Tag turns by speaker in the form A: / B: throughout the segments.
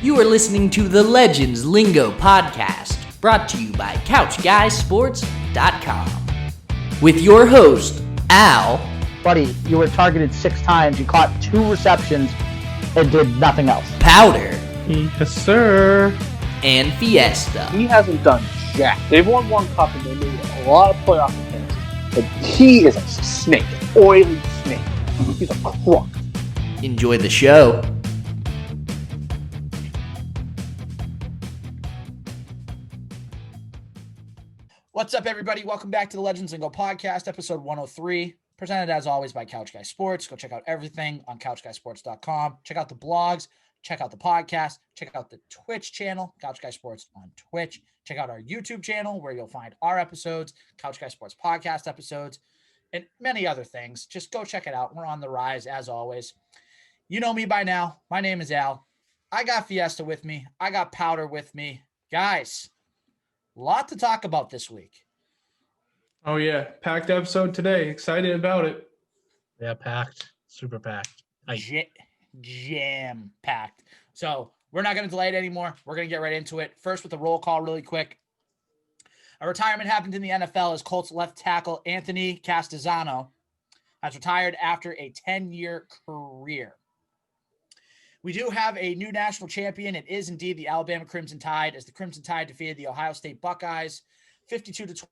A: You are listening to the Legends Lingo podcast, brought to you by CouchGuySports.com. With your host, Al.
B: Buddy, you were targeted 6 times, you caught 2 receptions, and did nothing else.
A: Powder.
C: Yes, sir.
A: And Fiesta.
D: He hasn't done jack. They've won one cup and they made a lot of playoff appearances. But he is a snake, oily snake. He's a crook.
A: Enjoy the show.
E: What's up, everybody? Welcome back to the Legends Lingo podcast, episode 103, presented as always by Couch Guy Sports. Go check out everything on CouchGuySports.com. Check out the blogs, check out the podcast, check out the Twitch channel, Couch Guy Sports on Twitch. Check out our YouTube channel where you'll find our episodes, Couch Guy Sports podcast episodes, and many other things. Just go check it out. We're on the rise as always. You know me by now. My name is Al. I got Fiesta with me. I got Powder with me. Guys, a lot to talk about this week.
C: Oh, yeah. Packed episode today. Excited about it.
F: Yeah, packed. Super packed.
E: Jam-packed. So we're not going to delay it anymore. We're going to get right into it. First with the roll call really quick. A retirement happened in the NFL as Colts left tackle Anthony Castillo has retired after a 10-year career. We do have a new national champion. It is indeed the Alabama Crimson Tide, as the Crimson Tide defeated the Ohio State Buckeyes 52-24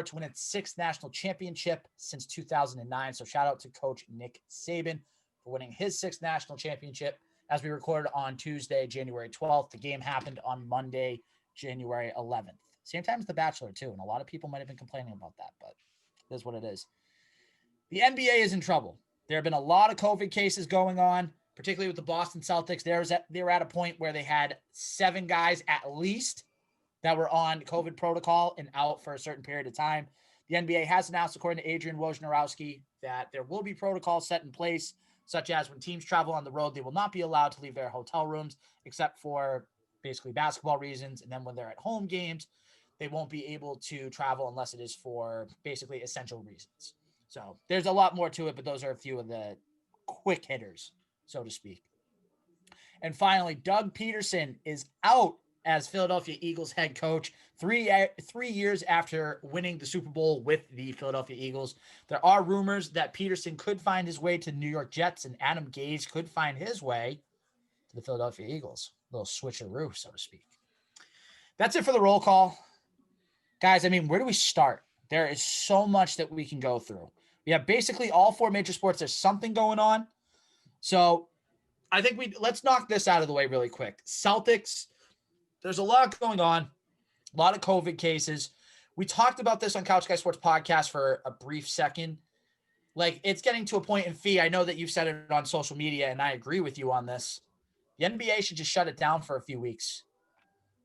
E: to win its 6th national championship since 2009. So shout out to Coach Nick Saban for winning his 6th national championship. As we recorded on Tuesday, January 12th, the game happened on Monday, January 11th. Same time as The Bachelor, too. And a lot of people might have been complaining about that, but it is what it is. The NBA is in trouble. There have been a lot of COVID cases going on, particularly with the Boston Celtics. They were at a point where they had 7 guys at least that were on COVID protocol and out for a certain period of time. The NBA has announced, according to Adrian Wojnarowski, that there will be protocols set in place, such as when teams travel on the road, they will not be allowed to leave their hotel rooms except for basically basketball reasons. And then when they're at home games, they won't be able to travel unless it is for basically essential reasons. So there's a lot more to it, but those are a few of the quick hitters, so to speak. And finally, Doug Peterson is out as Philadelphia Eagles head coach 3 years after winning the Super Bowl with the Philadelphia Eagles. There are rumors that Peterson could find his way to the New York Jets and Adam Gase could find his way to the Philadelphia Eagles. A little switcheroo, so to speak. That's it for the roll call. Guys, I mean, where do we start? There is so much that we can go through. We have basically all 4 major sports. There's something going on. So I think let's knock this out of the way really quick. Celtics, there's a lot going on, a lot of COVID cases. We talked about this on Couch Guy Sports podcast for a brief second. Like, it's getting to a point, and Fee, I know that you've said it on social media, and I agree with you on this. The NBA should just shut it down for a few weeks.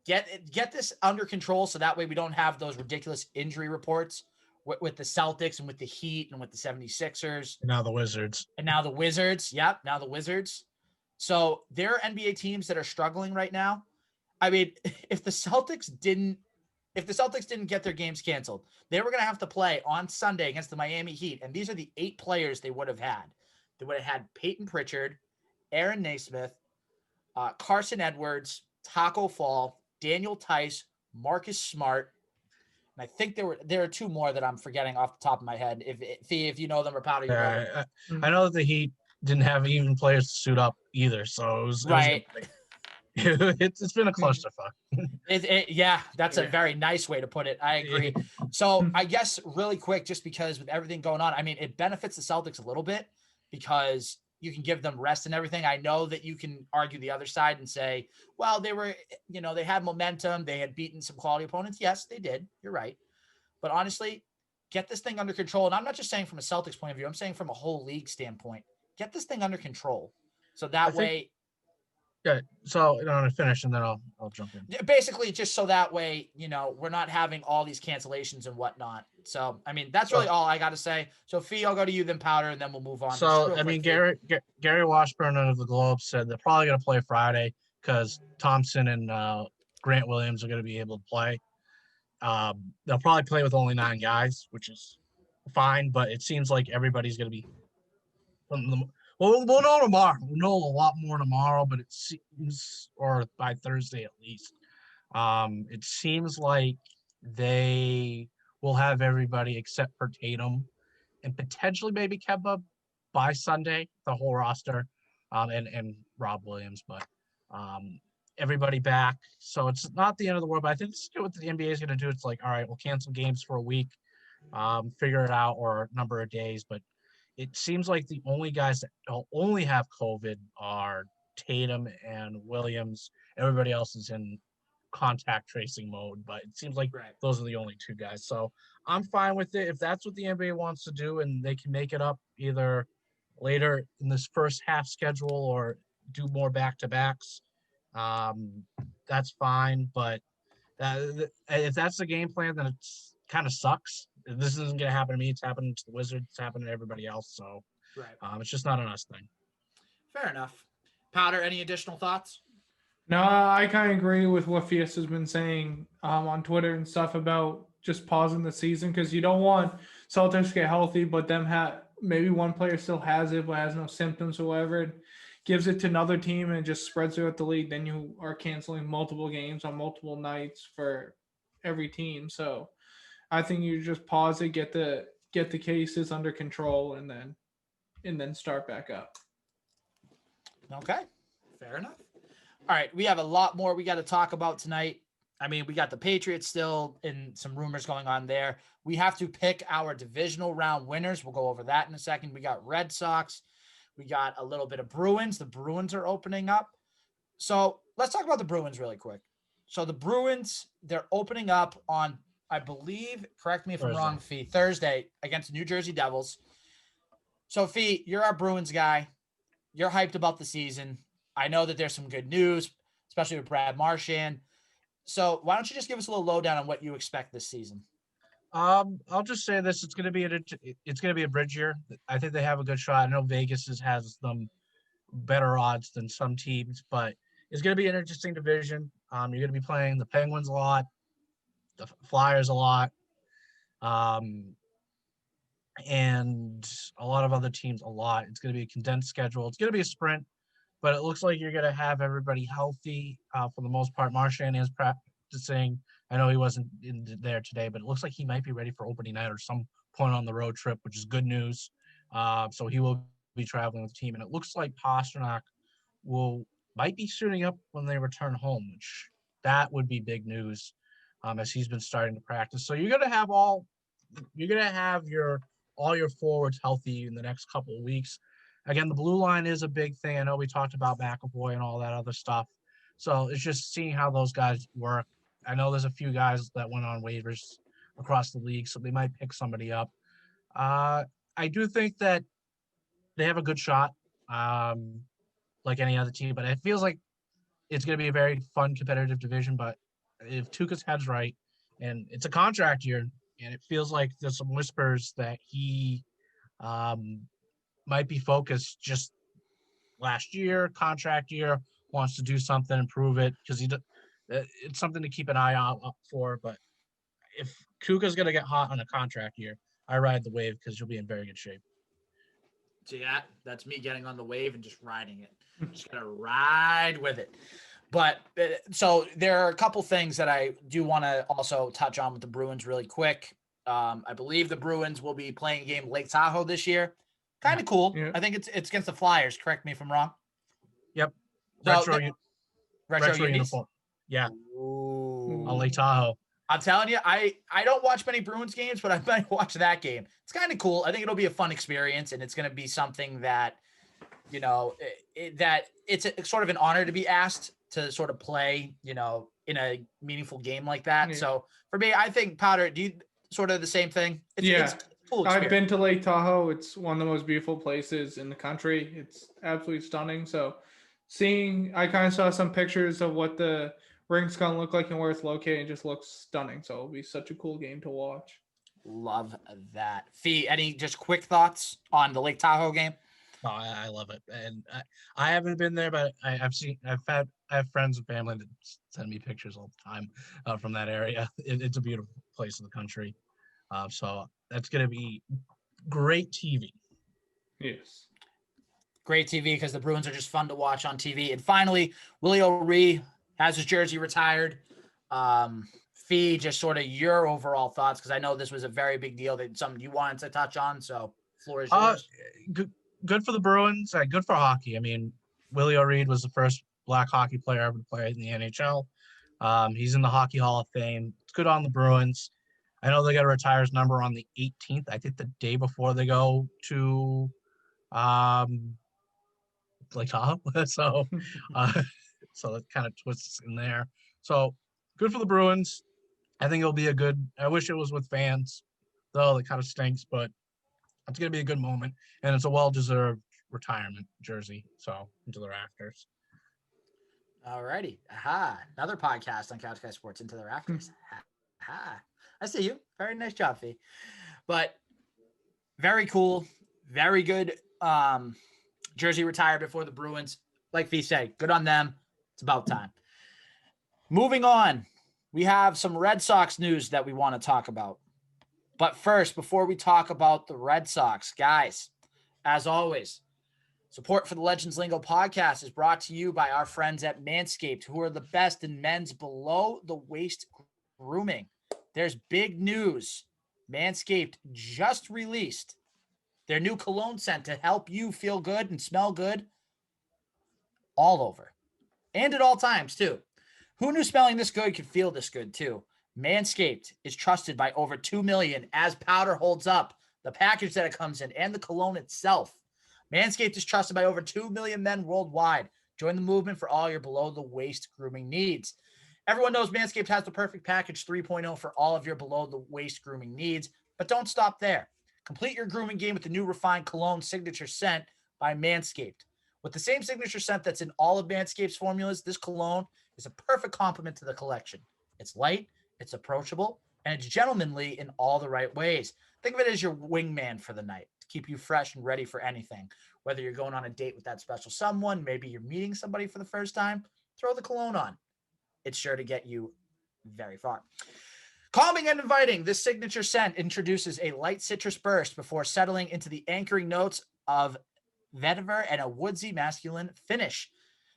E: Get this under control so that way we don't have those ridiculous injury reports with the Celtics and with the Heat and with the 76ers.
F: And now the Wizards.
E: Yep, now the Wizards. So there are NBA teams that are struggling right now. I mean, if the Celtics didn't get their games canceled, they were going to have to play on Sunday against the Miami Heat. And these are the 8 players they would have had. They would have had Peyton Pritchard, Aaron Naismith, Carson Edwards, Taco Fall, Daniel Tice, Marcus Smart. And I think there are 2 more that I'm forgetting off the top of my head. If you know them or Powder, you know them.
F: I know that the Heat didn't have even players to suit up either, so it was
E: right.
F: It's been a clusterfuck.
E: Yeah, that's a very nice way to put it. I agree. So I guess really quick, just because with everything going on, I mean, it benefits the Celtics a little bit because you can give them rest and everything. I know that you can argue the other side and say, well, they had momentum. They had beaten some quality opponents. Yes, they did. You're right. But honestly, get this thing under control. And I'm not just saying from a Celtics point of view. I'm saying from a whole league standpoint. Get this thing under control. So that way.
F: Yeah. So I'm going to finish and then I'll jump in.
E: Basically, just so that way, we're not having all these cancellations and whatnot. So, I mean, that's really all I got to say. So, Fee, I'll go to you, then Powder, and then we'll move on.
F: So, I mean, Gary Washburn of the Globe said they're probably going to play Friday because Thompson and Grant Williams are going to be able to play. They'll probably play with only 9 guys, which is fine, but it seems like everybody's going to be Well, we'll know tomorrow. We'll know a lot more tomorrow, but it seems, or by Thursday at least, it seems like they will have everybody except for Tatum and potentially maybe Kemba by Sunday, the whole roster, and Rob Williams, but everybody back. So it's not the end of the world, but I think this is what the NBA is going to do. It's like, all right, we'll cancel games for a week, figure it out, or a number of days. But it seems like the only guys that don't only have COVID are Tatum and Williams. Everybody else is in contact tracing mode, but it seems like those are the only two guys. So I'm fine with it. If that's what the NBA wants to do and they can make it up either later in this first half schedule or do more back-to-backs, that's fine. But if that's the game plan, then it's kind of sucks. This isn't going to happen to me. It's happening to the Wizards. It's happening to everybody else. So it's just not an us thing.
E: Fair enough. Powder, any additional thoughts?
C: No, I kind of agree with what Fiesta's been saying on Twitter and stuff about just pausing the season, because you don't want Celtics to get healthy, but them maybe one player still has it but has no symptoms or whatever. It gives it to another team and it just spreads throughout the league. Then you are canceling multiple games on multiple nights for every team. So I think you just pause it, get the cases under control, and then start back up.
E: Okay, fair enough. All right, we have a lot more we got to talk about tonight. I mean, we got the Patriots still and some rumors going on there. We have to pick our divisional round winners. We'll go over that in a second. We got Red Sox. We got a little bit of Bruins. The Bruins are opening up. So let's talk about the Bruins really quick. So the Bruins, they're opening up on, I believe, correct me if I'm wrong, Fee, Thursday against the New Jersey Devils. So, Fee, you're our Bruins guy. You're hyped about the season. I know that there's some good news, especially with Brad Marchand. So why don't you just give us a little lowdown on what you expect this season?
F: I'll just say this: it's going to be a bridge year. I think they have a good shot. I know Vegas has them better odds than some teams, but it's going to be an interesting division. You're going to be playing the Penguins a lot, the Flyers a lot, and a lot of other teams a lot. It's going to be a condensed schedule. It's going to be a sprint. But it looks like you're going to have everybody healthy for the most part. Marchand is practicing. I know he wasn't in there today, but it looks like he might be ready for opening night or some point on the road trip, which is good news. So he will be traveling with the team. And it looks like Pasternak might be suiting up when they return home, which that would be big news as he's been starting to practice. So you're going to have all your forwards healthy in the next couple of weeks. Again, the blue line is a big thing. I know we talked about McAvoy and all that other stuff. So it's just seeing how those guys work. I know there's a few guys that went on waivers across the league, so they might pick somebody up. I do think that they have a good shot, like any other team, but it feels like it's going to be a very fun, competitive division. But if Tuukka's head's right, and it's a contract year, and it feels like there's some whispers that he might be focused just last year, contract year, wants to do something, improve it, because it's something to keep an eye out for. But if Kuka's going to get hot on a contract year, I ride the wave because you'll be in very good shape.
E: So yeah, that's me getting on the wave and just riding it. Just going to ride with it. But so there are a couple things that I do want to also touch on with the Bruins really quick. I believe the Bruins will be playing a game Lake Tahoe this year. Kind of cool. Yeah. I think it's against the Flyers. Correct me if I'm wrong.
F: Yep.
E: Retro
F: uniform. Yeah.
E: Ooh.
F: On Lake Tahoe.
E: I'm telling you, I don't watch many Bruins games, but I might watch that game. It's kind of cool. I think it'll be a fun experience, and it's going to be something that, that it's sort of an honor to be asked to sort of play, in a meaningful game like that. Yeah. So for me, I think, Powder, do you sort of the same thing?
C: It's cool. I've been to Lake Tahoe. It's one of the most beautiful places in the country. It's absolutely stunning. So I kind of saw some pictures of what the rink's going to look like and where it's located. It just looks stunning. So it'll be such a cool game to watch.
E: Love that. Fee, any just quick thoughts on the Lake Tahoe game?
F: Oh, I love it. And I haven't been there, but I have friends and family that send me pictures all the time from that area. It's a beautiful place in the country. So that's going to be great TV.
C: Yes.
E: Great TV because the Bruins are just fun to watch on TV. And finally, Willie O'Ree has his jersey retired. Fee, just sort of your overall thoughts, because I know this was a very big deal, that something you wanted to touch on. So, floor is yours.
F: Good for the Bruins. Good for hockey. I mean, Willie O'Ree was the first Black hockey player ever to play in the NHL. He's in the Hockey Hall of Fame. It's good on the Bruins. I know they got to retire his number on the 18th. I think the day before they go to Lake Tahoe. So it kind of twists in there. So good for the Bruins. I think it'll be I wish it was with fans, though. It kind of stinks, but it's going to be a good moment. And it's a well-deserved retirement jersey. So into the rafters.
E: All righty. Aha. Another podcast on Couch Guy Sports, Into the Rafters. Aha. I see you. Very nice job, Fee. But very cool. Very good. Jersey retired before the Bruins. Like Fee said, good on them. It's about time. Moving on, we have some Red Sox news that we want to talk about. But first, before we talk about the Red Sox, guys, as always, support for the Legends Lingo podcast is brought to you by our friends at Manscaped, who are the best in men's below-the-waist grooming. There's big news. Manscaped just released their new cologne scent to help you feel good and smell good all over. And at all times, too. Who knew smelling this good could feel this good, too? Manscaped is trusted by over 2 million as powder holds up, the package that it comes in, and the cologne itself. Manscaped is trusted by over 2 million men worldwide. Join the movement for all your below-the-waist grooming needs. Everyone knows Manscaped has the perfect package 3.0 for all of your below-the-waist grooming needs, but don't stop there. Complete your grooming game with the new refined cologne signature scent by Manscaped. With the same signature scent that's in all of Manscaped's formulas, this cologne is a perfect complement to the collection. It's light, it's approachable, and it's gentlemanly in all the right ways. Think of it as your wingman for the night to keep you fresh and ready for anything. Whether you're going on a date with that special someone, maybe you're meeting somebody for the first time, throw the cologne on. It's sure to get you very far. Calming and inviting, this signature scent introduces a light citrus burst before settling into the anchoring notes of vetiver and a woodsy masculine finish.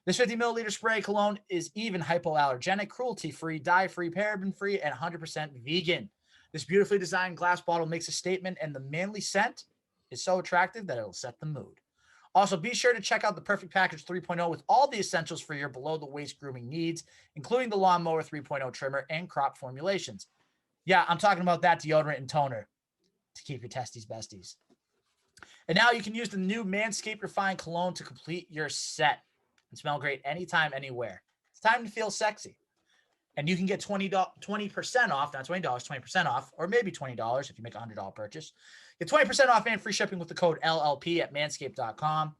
E: This 50 milliliter spray cologne is even hypoallergenic, cruelty-free, dye-free, paraben-free, and 100% vegan. This beautifully designed glass bottle makes a statement, and the manly scent is so attractive that it'll set the mood. Also, be sure to check out the Perfect Package 3.0 with all the essentials for your below-the-waist grooming needs, including the Lawnmower 3.0 trimmer and crop formulations. Yeah, I'm talking about that deodorant and toner to keep your testes besties. And now you can use the new Manscaped Refined Cologne to complete your set and smell great anytime, anywhere. It's time to feel sexy. And you can get 20% off, not $20, 20% off, or maybe $20 if you make a $100 purchase. Get 20% off and free shipping with the code LLP at manscaped.com.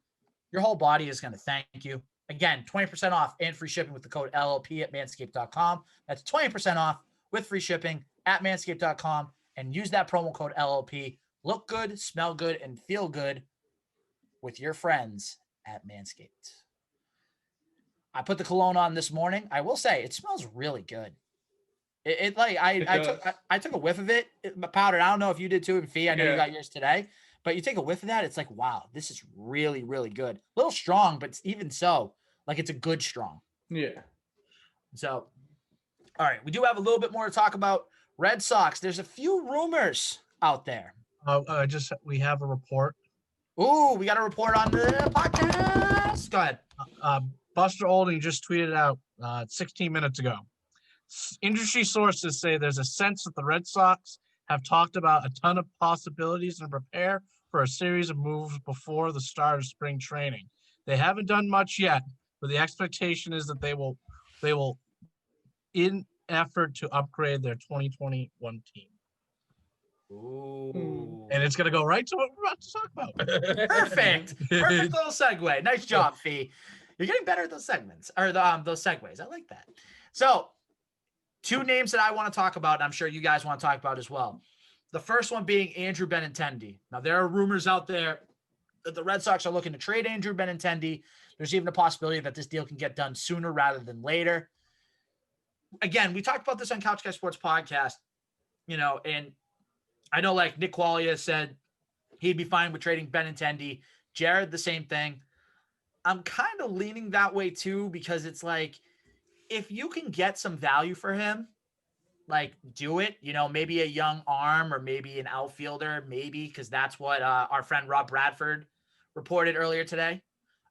E: Your whole body is going to thank you. Again, 20% off and free shipping with the code LLP at manscaped.com. That's 20% off with free shipping at manscaped.com, and use that promo code LLP. Look good, smell good, and feel good with your friends at Manscaped. I put the cologne on this morning. I will say it smells really good. I took a whiff of it. Powdered. I don't know if you did too, and Fee. I know you got yours today, but you take a whiff of that. It's like, wow, this is really, really good. A little strong, but even so, like it's a good strong.
C: Yeah.
E: So, all right, we do have a little bit more to talk about. Red Sox. There's a few rumors out there.
F: We have a report.
E: Ooh, we got a report on the podcast. Go ahead.
F: Buster Olding just tweeted out 16 minutes ago. Industry sources say there's a sense that the Red Sox have talked about a ton of possibilities and prepare for a series of moves before the start of spring training. They haven't done much yet, but the expectation is that they will in effort to upgrade their 2021 team.
E: Ooh.
F: And it's going to go right to what we're about to talk about.
E: Perfect little segue. Nice job, Fee. You're getting better at those segments or those segues. I like that. So, two names that I want to talk about, and I'm sure you guys want to talk about as well. The first one being Andrew Benintendi. Now, there are rumors out there that the Red Sox are looking to trade Andrew Benintendi. There's even a possibility that this deal can get done sooner rather than later. Again, we talked about this on Couch Guy Sports Podcast, and I know like Nick Qualia said he'd be fine with trading Benintendi. Jared, the same thing. I'm kind of leaning that way too, because it's like, if you can get some value for him, like do it, maybe a young arm or maybe an outfielder, maybe, because that's what our friend Rob Bradford reported earlier today.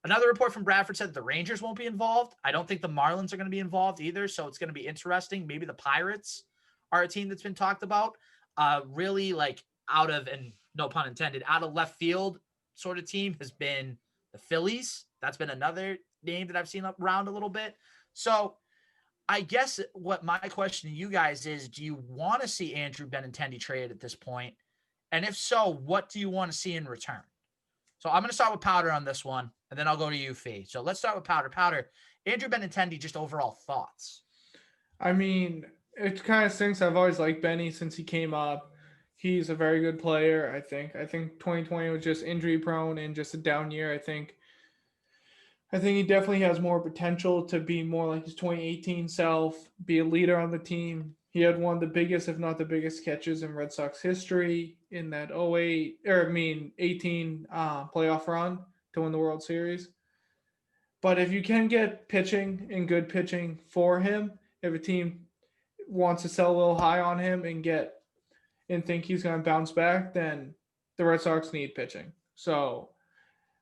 E: Another report from Bradford said the Rangers won't be involved. I don't think the Marlins are going to be involved either, so it's going to be interesting. Maybe the Pirates are a team that's been talked about. Really, like, out of, and no pun intended, out of left field sort of team has been the Phillies. That's been another name that I've seen around a little bit. So I guess what my question to you guys is, do you want to see Andrew Benintendi traded at this point? And if so, what do you want to see in return? So I'm going to start with Powder on this one, and then I'll go to you, Fee. So let's start with Powder. Powder, Andrew Benintendi, just overall thoughts.
C: I mean, it kind of stinks. I've always liked Benny since he came up. He's a very good player, I think. I think 2020 was just injury prone and just a down year. I think he definitely has more potential to be more like his 2018 self, be a leader on the team. He had one of the biggest, if not the biggest, catches in Red Sox history in that 18 playoff run to win the World Series. But if you can get pitching and good pitching for him, if a team wants to sell a little high on him and think he's going to bounce back, then the Red Sox need pitching. So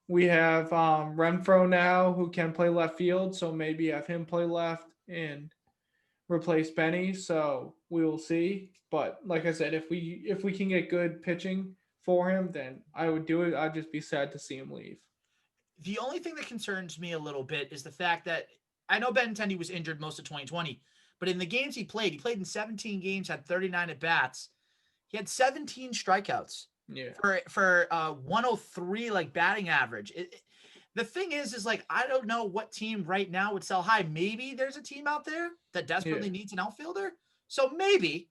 C: we have Renfroe now, who can play left field, so maybe have him play left and replace Benny. So we will see. But like I said, if we can get good pitching for him, then I would do it. I'd just be sad to see him leave.
E: The only thing that concerns me a little bit is the fact that I know Benintendi was injured most of 2020, but in the games he played in 17 games, had 39 at bats. He had 17 strikeouts.
C: Yeah.
E: For 103 like batting average. The thing is like, I don't know what team right now would sell high. Maybe there's a team out there that desperately needs an outfielder. So maybe.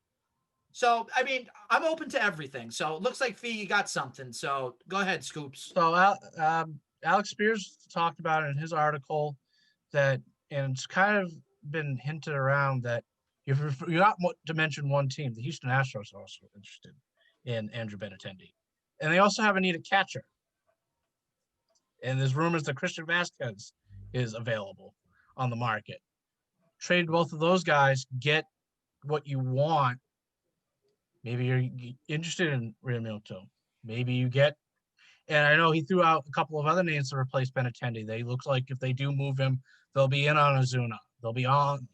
E: So I mean, I'm open to everything. So it looks like Fee, you got something. So go ahead, Scoops.
F: So Alex Spears talked about it in his article that, and it's kind of been hinted around that if you're not to mention one team, the Houston Astros are also interested in Andrew Benintendi. And they also have a need a catcher. And there's rumors that Christian Vasquez is available on the market. Trade both of those guys, get what you want. Maybe you're interested in Realmuto. Maybe you get, and I know he threw out a couple of other names to replace Benintendi. They look like if they do move him, they'll be in on Ozuna. They'll be on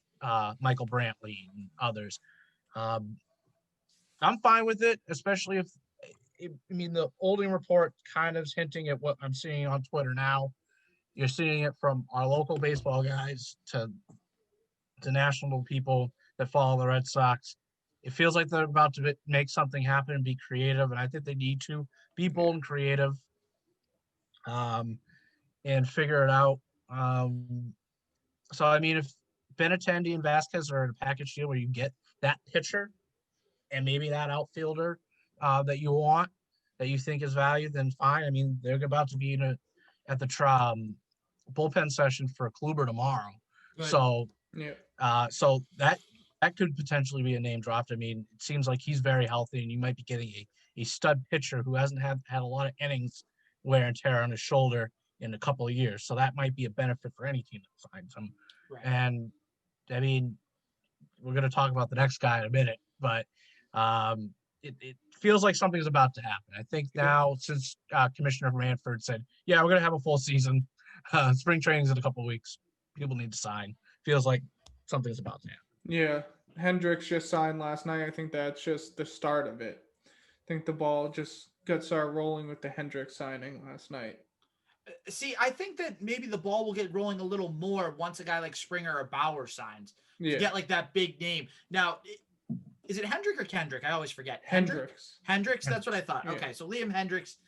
F: Michael Brantley and others. I'm fine with it, especially if, the Olding report kind of is hinting at what I'm seeing on Twitter now. You're seeing it from our local baseball guys to national people that follow the Red Sox. It feels like they're about to make something happen and be creative, and I think they need to be bold and creative and figure it out. So, if Benintendi and Vasquez are in a package deal where you get that pitcher and maybe that outfielder that you want, that you think is valued, then fine. They're about to be at the bullpen session for Kluber tomorrow. Good. So, so that could potentially be a name dropped. It seems like he's very healthy, and you might be getting a stud pitcher who hasn't had a lot of innings wear and tear on his shoulder in a couple of years. So that might be a benefit for any team that signs him. Right. And we're going to talk about the next guy in a minute, but it feels like something's about to happen. I think now, since Commissioner Manfred said, yeah, we're going to have a full season, spring training's in a couple of weeks, people need to sign. Feels like something's about to happen.
C: Yeah. Hendricks just signed last night. I think that's just the start of it. I think the ball just got started rolling with the Hendricks signing last night.
E: See, I think that maybe the ball will get rolling a little more once a guy like Springer or Bauer signs to get like that big name. Now, is it Hendrick or Kendrick? I always forget.
C: Hendricks.
E: That's what I thought. Yeah. Okay, so Liam Hendricks,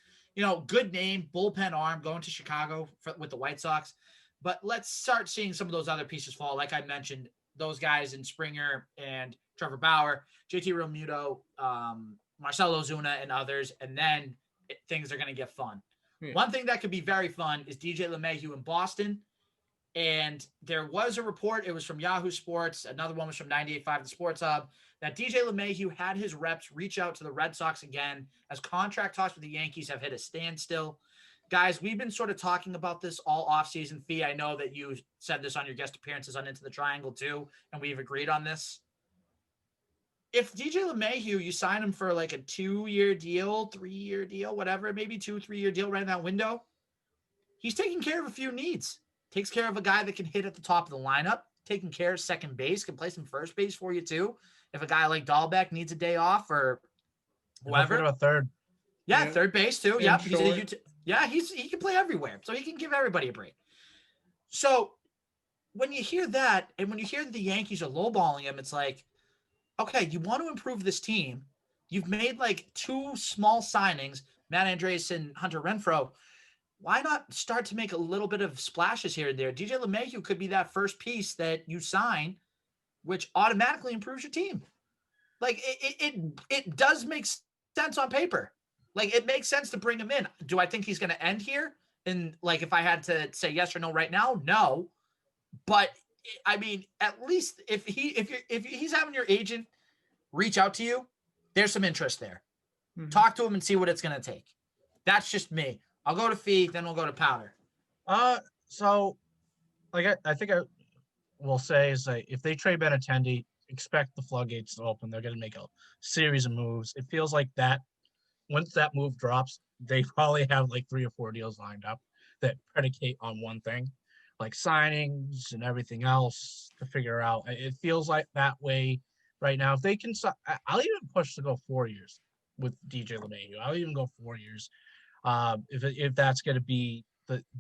E: good name, bullpen arm, going to Chicago with the White Sox. But let's start seeing some of those other pieces fall. Like I mentioned, those guys in Springer and Trevor Bauer, JT Realmuto, Marcell Ozuna, and others, and then things are going to get fun. Yeah. One thing that could be very fun is DJ LeMahieu in Boston. And there was a report, it was from Yahoo Sports, another one was from 98.5 The Sports Hub, that DJ LeMahieu had his reps reach out to the Red Sox again as contract talks with the Yankees have hit a standstill. Guys, we've been sort of talking about this all offseason. Fee, I know that you said this on your guest appearances on Into the Triangle too, and we've agreed on this. If DJ LeMahieu, you sign him for like a 2-year deal, 3-year deal, whatever, maybe 2-3-year deal right in that window, he's taking care of a few needs. Takes care of a guy that can hit at the top of the lineup, taking care of second base, can play some first base for you too. If a guy like Dahlbeck needs a day off or whoever.
F: Don't forget about third.
E: Yeah, third base too. Yep.
C: He's
E: he can play everywhere. So he can give everybody a break. So when you hear that, and when you hear that the Yankees are lowballing him, it's like, okay, you want to improve this team. You've made like 2 small signings, Matt Andres and Hunter Renfroe. Why not start to make a little bit of splashes here and there? DJ LeMahieu could be that first piece that you sign, which automatically improves your team. Like it does make sense on paper. Like it makes sense to bring him in. Do I think he's going to end here? And like, if I had to say yes or no right now, no. But I mean, at least if he's having your agent reach out to you, there's some interest there. Mm-hmm. Talk to him and see what it's going to take. That's just me. I'll go to Fee, then we'll go to Powder.
F: So like I think I will say is that if they trade Benintendi, expect the floodgates to open. They're going to make a series of moves. It feels like that once that move drops, they probably have like 3 or 4 deals lined up that predicate on one thing, like signings and everything else to figure out. It feels like that way right now. If they can, I'll even push to go 4 years with DJ LeMahieu. I'll even go 4 years. If that's going to be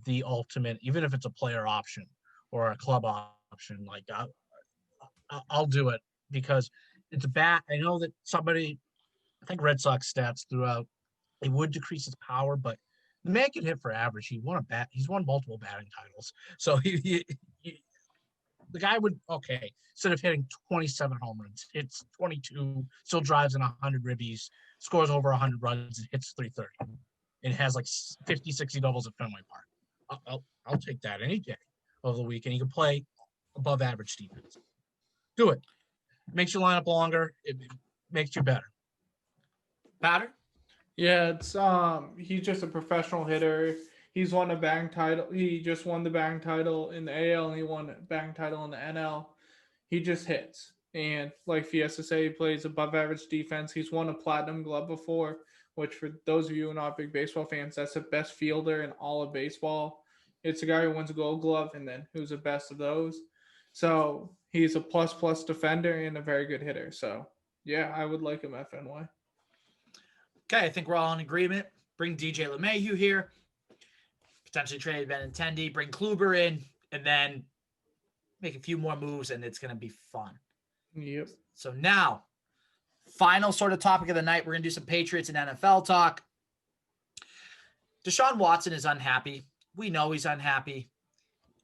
F: the ultimate, even if it's a player option or a club option, like I'll do it because it's a bat. I know that I think Red Sox stats throughout, it would decrease his power, but the man can hit for average. He's won multiple batting titles. So the guy would, instead of hitting 27 home runs, hits 22, still drives in 100 ribbies, scores over 100 runs, and hits 330. And has like 50, 60 doubles at Fenway Park. I'll take that any day of the week. And he can play above average defense. Do it. Makes your lineup longer. It makes you better.
E: Batter?
C: Yeah, it's he's just a professional hitter. He's won a batting title. He just won the batting title in the AL and he won a batting title in the NL. He just hits. And like Fiesta said, he plays above average defense. He's won a platinum glove before, which for those of you who are not big baseball fans, that's the best fielder in all of baseball. It's a guy who wins a gold glove and then who's the best of those. So he's a plus defender and a very good hitter. So yeah, I would like him at Fenway.
E: Okay, I think we're all in agreement. Bring DJ LeMahieu here. Potentially trade Benintendi, bring Kluber in, and then make a few more moves, and it's going to be fun.
C: Yep.
E: So now, final sort of topic of the night, we're going to do some Patriots and NFL talk. Deshaun Watson is unhappy. We know he's unhappy.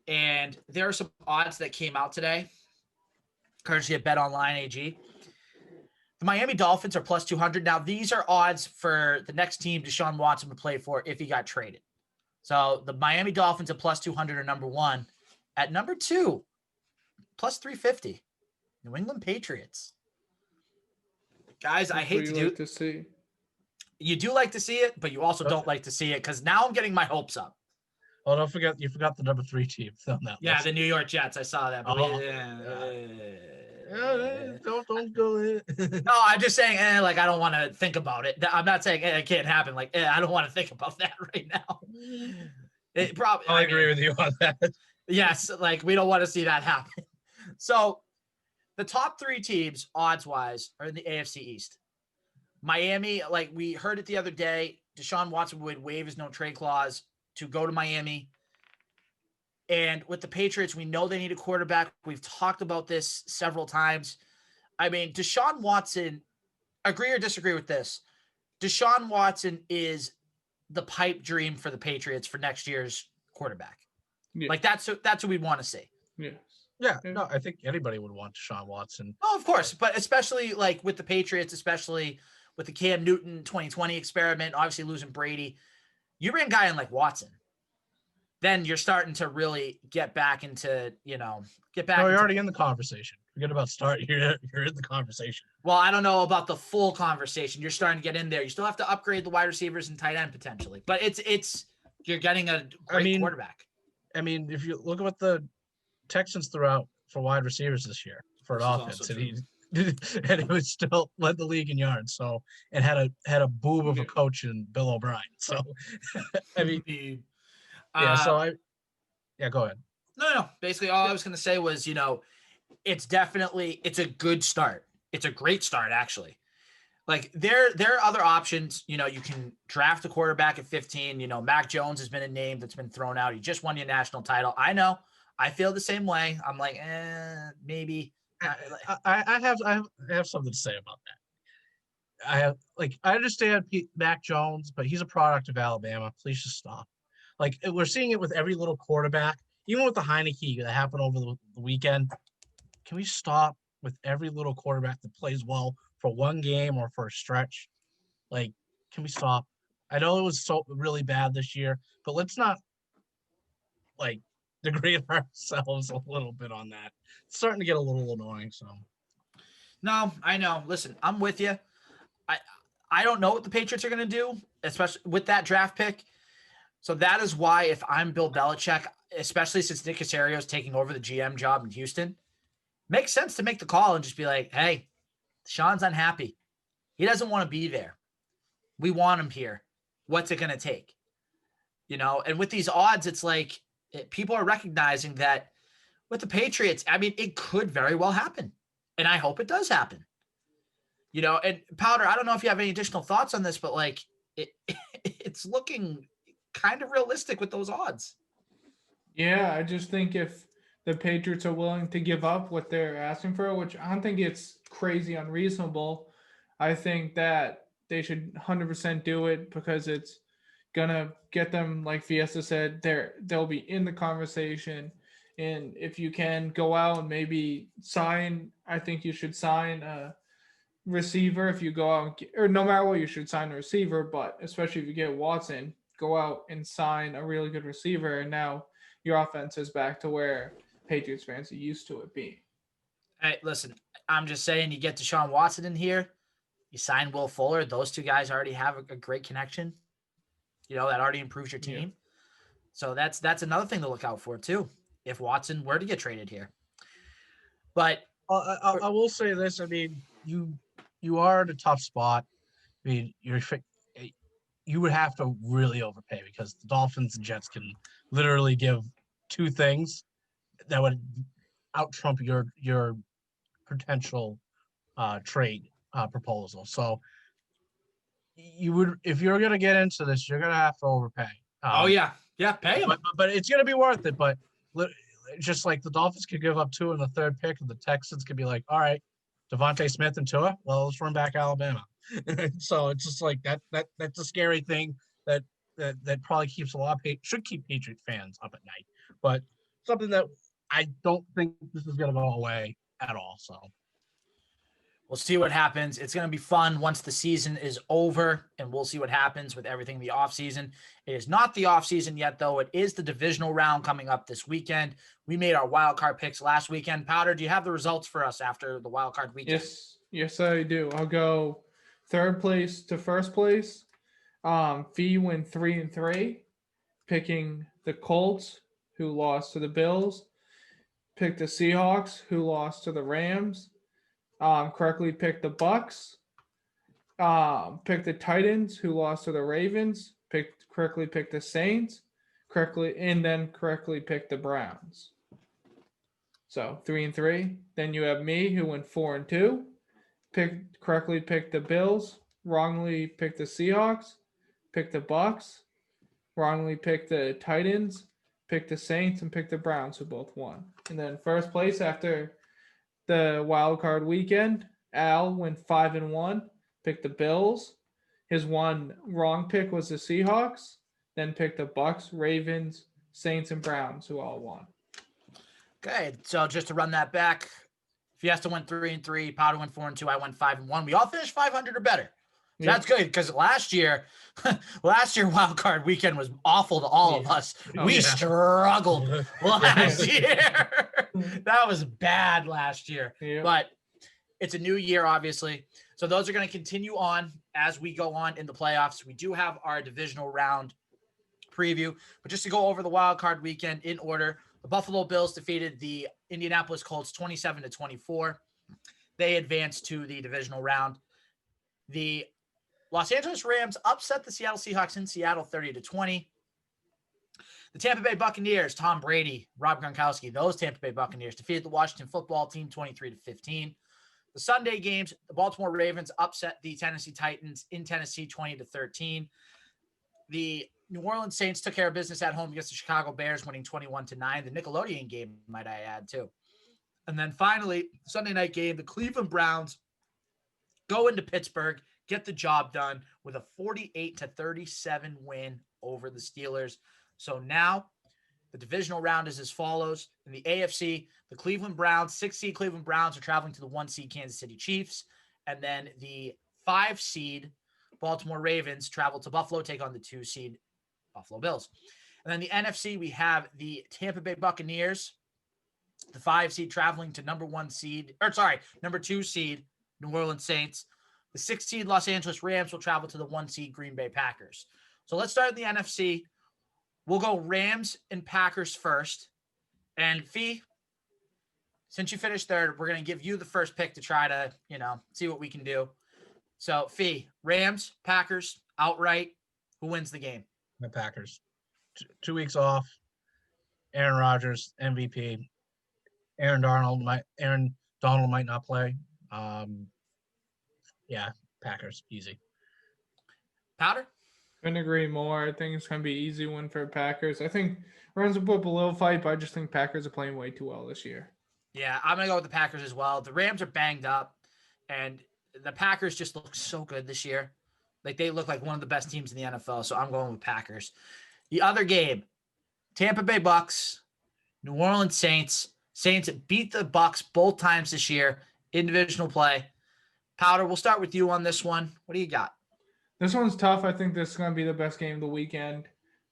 E: And there are some odds that came out today, courtesy of BetOnline AG. The Miami Dolphins are plus 200. Now, these are odds for the next team Deshaun Watson would play for if he got traded. So the Miami Dolphins at plus 200 are number 1. At number 2, plus 350, New England Patriots. Guys, I hate to
C: see.
E: You do like to see it, but you also don't like to see it because now I'm getting my hopes up.
F: Oh, don't forget, you forgot the number 3 team on that list.
E: The New York Jets. I saw that.
F: Don't go in.
E: No, I'm just saying, I don't want to think about it. I'm not saying it can't happen. I don't want to think about that right now. It probably.
F: I agree with you on that.
E: Yes, we don't want to see that happen. So, the top 3 teams, odds-wise, are in the AFC East. Miami, we heard it the other day, Deshaun Watson would waive his no-trade clause to go to Miami. And with the Patriots, we know they need a quarterback. We've talked about this several times. I mean, Deshaun Watson, agree or disagree with this? Deshaun Watson is the pipe dream for the Patriots for next year's quarterback. Yeah. That's what we want to see.
C: Yes.
F: Yeah, no, I think anybody would want Deshaun Watson.
E: Oh, of course, but especially with the Patriots, especially with the Cam Newton 2020 experiment, obviously losing Brady, you bring a guy in like Watson, then you're starting to really get back into. You're
F: already in the conversation. Forget about start. You're in the conversation.
E: Well, I don't know about the full conversation. You're starting to get in there. You still have to upgrade the wide receivers and tight end potentially, but it's You're getting a great quarterback.
F: I mean, if you look at what the Texans threw out for wide receivers this year for an offense, and it was still led the league in yards. So it had a boob of a coach in Bill O'Brien. So I mean, go ahead.
E: No. Basically, all I was going to say was, it's a good start. It's a great start, actually. Like there are other options. You can draft a quarterback at 15. Mac Jones has been a name that's been thrown out. He just won your national title. I know. I feel the same way. I'm like, maybe.
F: I have something to say about that. I understand Mac Jones, but he's a product of Alabama. Please just stop. Like we're seeing it with every little quarterback, even with the Heineke that happened over the weekend. Can we stop with every little quarterback that plays well for one game or for a stretch? Like, can we stop? I know it was so really bad this year, but let's not degrade ourselves a little bit on that. It's starting to get a little annoying. So,
E: no, I know. Listen, I'm with you. I don't know what the Patriots are going to do, especially with that draft pick. So that is why, if I'm Bill Belichick, especially since Nick Caserio is taking over the GM job in Houston, makes sense to make the call and just be like, hey, Sean's unhappy. He doesn't want to be there. We want him here. What's it going to take? And with these odds, it's like people are recognizing that with the Patriots, I mean, it could very well happen. And I hope it does happen. And Powder, I don't know if you have any additional thoughts on this, but it's looking kind of realistic with those odds.
C: Yeah, I just think if the Patriots are willing to give up what they're asking for, which I don't think it's crazy unreasonable, I think that they should 100% do it because it's going to get them, like Fiesta said, they'll be in the conversation. And if you can go out and maybe sign, I think you should sign a receiver. If you go out, or no matter what, you should sign a receiver, but especially if you get Watson, go out and sign a really good receiver. And now your offense is back to where Patriots fans are used to it being.
E: Hey, listen, I'm just saying, you get Deshaun Watson in here, you sign Will Fuller. Those two guys already have a great connection. That already improves your team. Yeah. So that's another thing to look out for too, if Watson were to get traded here. But
F: I will say this. I mean, you are in a tough spot. I mean, you would have to really overpay because the Dolphins and Jets can literally give two things that would out-trump your potential trade proposal. So you would, if you're going to get into this, you're going to have to overpay.
E: Pay him.
F: But it's going to be worth it. But just like the Dolphins could give up 2 in the 3rd pick, and the Texans could be like, all right, Devontae Smith and Tua, well, let's run back Alabama. So it's just like that's a scary thing that probably keeps should keep Patriot fans up at night, but something that I don't think this is going to go away at all. So
E: we'll see what happens. It's going to be fun once the season is over, and we'll see what happens with everything in the offseason. It is not the offseason yet, though. It is the divisional round coming up this weekend. We made our wild card picks last weekend. Powder, do you have the results for us after the wild card weekend?
C: Yes, I do. I'll go 3rd place to 1st place. Fee went 3-3, picking the Colts, who lost to the Bills. Picked the Seahawks, who lost to the Rams. Correctly picked the Bucks. Picked the Titans, who lost to the Ravens. Correctly picked the Saints. Correctly picked the Browns. So 3-3. Then you have me, who went 4-2. Correctly picked the Bills. Wrongly picked the Seahawks. Picked the Bucks. Wrongly picked the Titans. Picked the Saints and picked the Browns, who both won. And then 1st place after the wild card weekend, Al went 5-1, picked the Bills. His one wrong pick was the Seahawks, then picked the Bucks, Ravens, Saints, and Browns, who all won.
E: Okay, so just to run that back, Fiesta went 3-3, Powder went 4-2, I went 5-1. We all finished 500 or better. So that's good, because last year wild card weekend was awful to all of us. We struggled last year. That was bad last year. Yeah. But it's a new year, obviously. So those are going to continue on as we go on in the playoffs. We do have our divisional round preview. But just to go over the wild card weekend in order, the Buffalo Bills defeated the Indianapolis Colts 27-24. They advanced to the divisional round. The Los Angeles Rams upset the Seattle Seahawks in Seattle 30-20. The Tampa Bay Buccaneers, Tom Brady, Rob Gronkowski, those Tampa Bay Buccaneers defeated the Washington football team 23-15. The Sunday games, the Baltimore Ravens upset the Tennessee Titans in Tennessee 20-13. The New Orleans Saints took care of business at home against the Chicago Bears, winning 21-9. The Nickelodeon game, might I add, too. And then finally, Sunday night game, the Cleveland Browns go into Pittsburgh, get the job done with a 48-37 win over the Steelers. So now the divisional round is as follows. In the AFC, the Cleveland Browns, 6-seed Cleveland Browns are traveling to the 1-seed Kansas City Chiefs. And then the 5-seed Baltimore Ravens travel to Buffalo, take on the 2-seed Buffalo Bills. And then the NFC, we have the Tampa Bay Buccaneers, the 5-seed traveling to number 2 seed New Orleans Saints. The 6-seed Los Angeles Rams will travel to the 1-seed Green Bay Packers. So let's start in the NFC. We'll go Rams and Packers first. And Fee, since you finished third, we're going to give you the first pick to try to, see what we can do. So Fee, Rams, Packers, outright. Who wins the game?
F: The Packers. 2 weeks off. Aaron Rodgers, MVP. Aaron Donald might not play. Packers, easy.
C: Powder? Couldn't agree more. I think it's going to be an easy win for Packers. I think Rams will put up a little fight, but I just think Packers are playing way too well this year.
E: Yeah, I'm going to go with the Packers as well. The Rams are banged up, and the Packers just look so good this year. Like, they look like one of the best teams in the NFL, so I'm going with Packers. The other game, Tampa Bay Bucks, New Orleans Saints. Saints beat the Bucks both times this year in divisional play. Powder, we'll start with you on this one. What do you got?
C: This one's tough. I think this is going to be the best game of the weekend,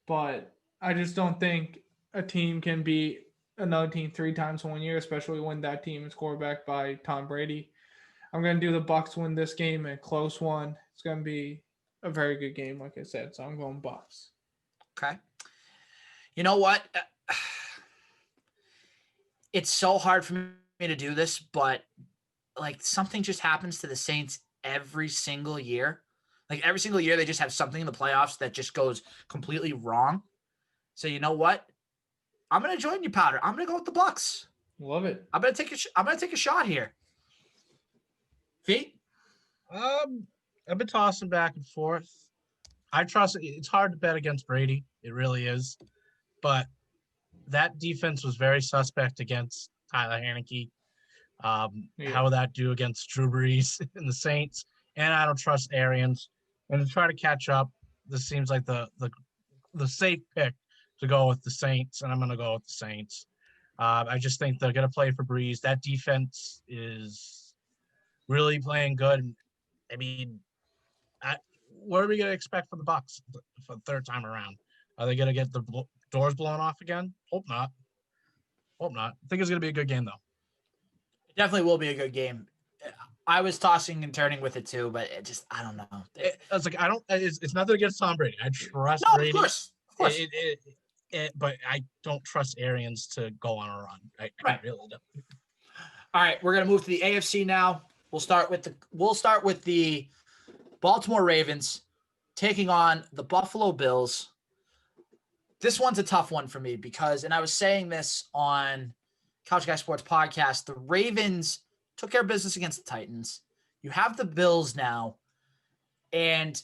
C: but I just don't think a team can beat another team 3 times in 1 year, especially when that team is quarterbacked by Tom Brady. I'm going to do the Bucks win this game, a close one. It's going to be a very good game, like I said, so I'm going Bucks.
E: Okay. You know what? It's so hard for me to do this, but something just happens to the Saints every single year. Like every single year, they just have something in the playoffs that just goes completely wrong. So you know what? I'm gonna join you, Powder. I'm gonna go with the Bucks.
C: Love it.
E: I'm gonna take a shot here. Fee?
F: I've been tossing back and forth. I trust it's hard to bet against Brady. It really is. But that defense was very suspect against Tyler Haneke. How would that do against Drew Brees and the Saints? And I don't trust Arians. And to try to catch up, this seems like the safe pick to go with the Saints, and I'm going to go with the Saints. I just think they're going to play for Brees. That defense is really playing good. I mean, what are we going to expect from the Bucs for the third time around? Are they going to get the doors blown off again? Hope not. I think it's going to be a good game, though.
E: It definitely will be a good game. I was tossing and turning with it too, but I don't know.
F: It's nothing against Tom Brady. I trust Brady.
E: Of course.
F: But I don't trust Arians to go on a run. I really don't.
E: All right, we're gonna move to the AFC now. We'll start with the Baltimore Ravens taking on the Buffalo Bills. This one's a tough one for me because, and I was saying this on Couch Guy Sports Podcast, the Ravens took care of business against the Titans. You have the Bills now, and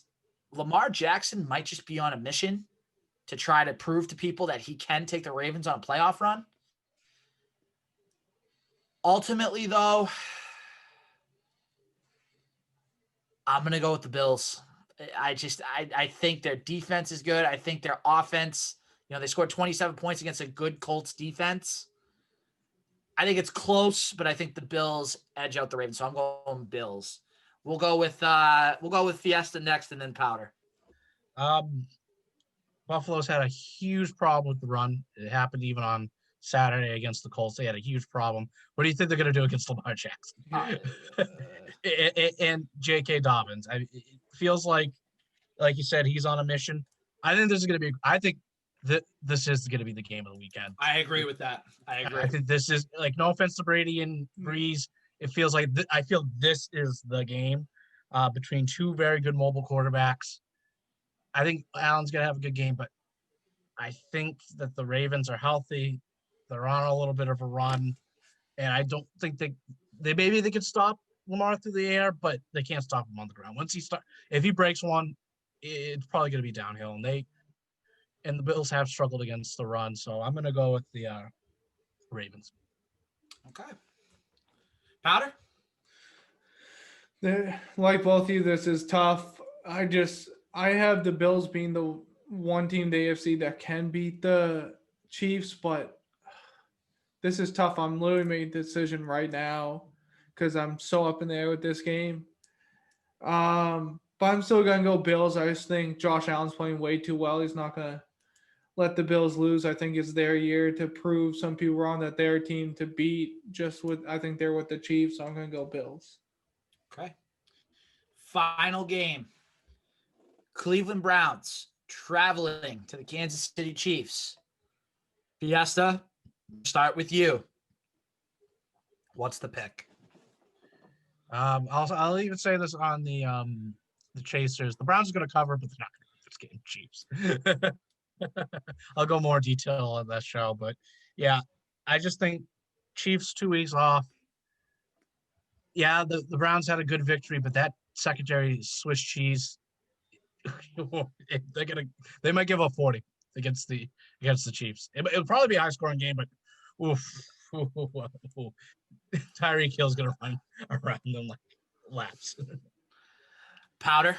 E: Lamar Jackson might just be on a mission to try to prove to people that he can take the Ravens on a playoff run. Ultimately, though, I'm going to go with the Bills. I think their defense is good. I think their offense, they scored 27 points against a good Colts defense. I think it's close, but I think the Bills edge out the Ravens. So I'm going Bills. We'll go with Fiesta next and then Powder.
F: Buffalo's had a huge problem with the run. It happened even on Saturday against the Colts. They had a huge problem. What do you think they're going to do against Lamar Jackson? And J.K. Dobbins? It feels like you said, he's on a mission. I think this is going to be the game of the weekend.
E: I agree with that. I agree.
F: I think this is like, no offense to Brady and Breeze. It feels like I feel this is the game between two very good mobile quarterbacks. I think Allen's going to have a good game, but I think that the Ravens are healthy. They're on a little bit of a run, and I don't think they maybe they could stop Lamar through the air, but they can't stop him on the ground. If he breaks one, it's probably going to be downhill. And the Bills have struggled against the run, so I'm going to go with the Ravens.
E: Okay. Powder?
C: Like both of you, this is tough. I have the Bills being the one team in the AFC that can beat the Chiefs, but this is tough. I'm literally making a decision right now because I'm so up in the air with this game. But I'm still going to go Bills. I just think Josh Allen's playing way too well. He's not going to let the Bills lose. I think it's their year to prove some people wrong that they're a team to beat. I think they're with the Chiefs, so I'm going to go Bills.
E: Okay. Final game. Cleveland Browns traveling to the Kansas City Chiefs. Fiesta, start with you. What's the pick?
F: I'll even say this on the Chasers. The Browns are going to cover, but they're not going to win this game. Chiefs. I'll go more detail on that show, but yeah, I just think Chiefs 2 weeks off. Yeah, the Browns had a good victory, but that secondary Swiss cheese, they might give up 40 against the Chiefs. It'll probably be a high scoring game, but Tyreek Hill's gonna run around them like laps.
E: Powder?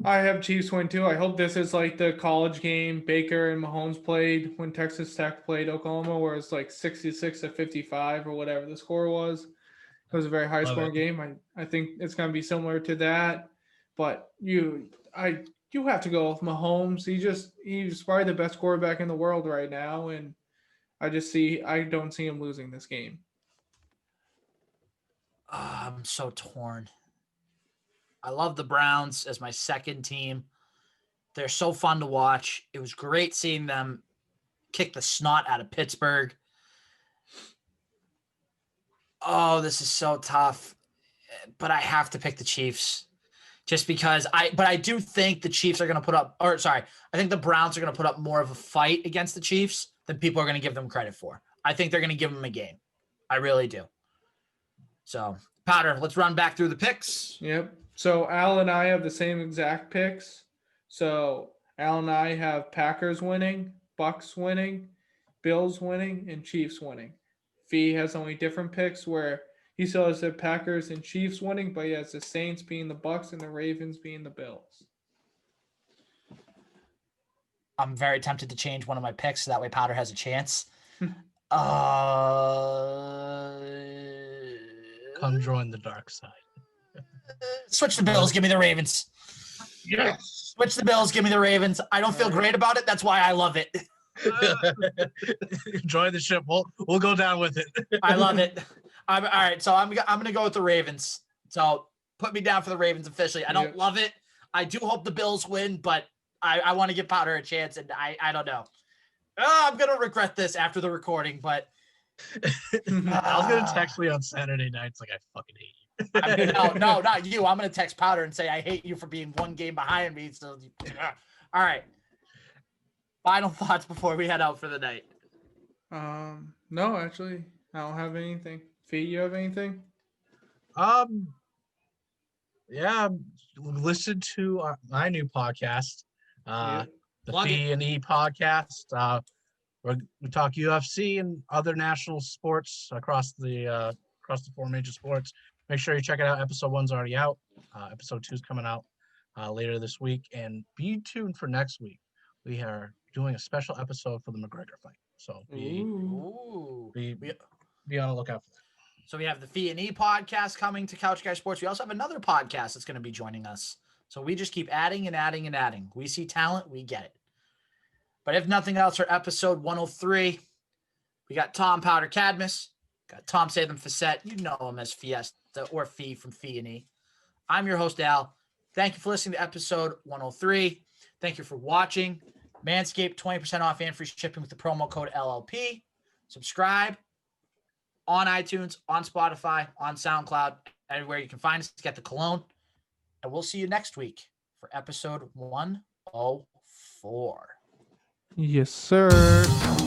C: I have Chiefs win too. I hope this is like the college game Baker and Mahomes played when Texas Tech played Oklahoma, where it's like 66-55 or whatever the score was. It was a very high scoring game. I think it's going to be similar to that, but you have to go with Mahomes. He's probably the best quarterback in the world right now, and I don't see him losing this game.
E: I'm so torn. I love the Browns as my second team. They're so fun to watch. It was great seeing them kick the snot out of Pittsburgh. Oh, this is so tough. But I have to pick the Chiefs just because I do think the Chiefs are going to I think the Browns are going to put up more of a fight against the Chiefs than people are going to give them credit for. I think they're going to give them a game. I really do. So, Powder, let's run back through the picks.
C: Yep. So Al and I have the same exact picks. So Al and I have Packers winning, Bucks winning, Bills winning, and Chiefs winning. Fee has only different picks where he still has the Packers and Chiefs winning, but he has the Saints being the Bucks and the Ravens being the Bills.
E: I'm very tempted to change one of my picks so that way Powder has a chance.
F: Come join the dark side.
E: Switch the Bills. Give me the Ravens.
F: Yes.
E: Switch the Bills. Give me the Ravens. I don't feel great about it. That's why I love it.
F: Join the ship. We'll go down with it.
E: I love it. All right. So I'm gonna go with the Ravens. So put me down for the Ravens officially. I don't love it. I do hope the Bills win, but I want to give Powder a chance, and I don't know. I'm gonna regret this after the recording, but
F: I was gonna text me on Saturday nights like I fucking hate you.
E: No, not you. I'm gonna text Powder and say I hate you for being one game behind me. So, all right. Final thoughts before we head out for the night.
C: No, actually, I don't have anything. Fee, you have anything?
F: Yeah, listen to my new podcast, the Fee and E podcast. We talk UFC and other national sports across the four major sports. Make sure you check it out. Episode 1's already out. Episode 2's coming out later this week, and be tuned for next week. We are doing a special episode for the McGregor fight, so be on the lookout for that.
E: So we have the Fee and E podcast coming to Couch Guy Sports. We also have another podcast that's going to be joining us. So we just keep adding and adding and adding. We see talent, we get it. But if nothing else, for episode 103, we got Tom Powder Cadmus, got Tom Satham Facette. You know him as Fiesta or Fee from Fee and E. I'm your host, Al. Thank you for listening to episode 103. Thank you for watching. Manscaped, 20% off and free shipping with the promo code LLP. Subscribe on iTunes, on Spotify, on SoundCloud, everywhere you can find us. Get the cologne. And we'll see you next week for episode 104.
C: Yes, sir.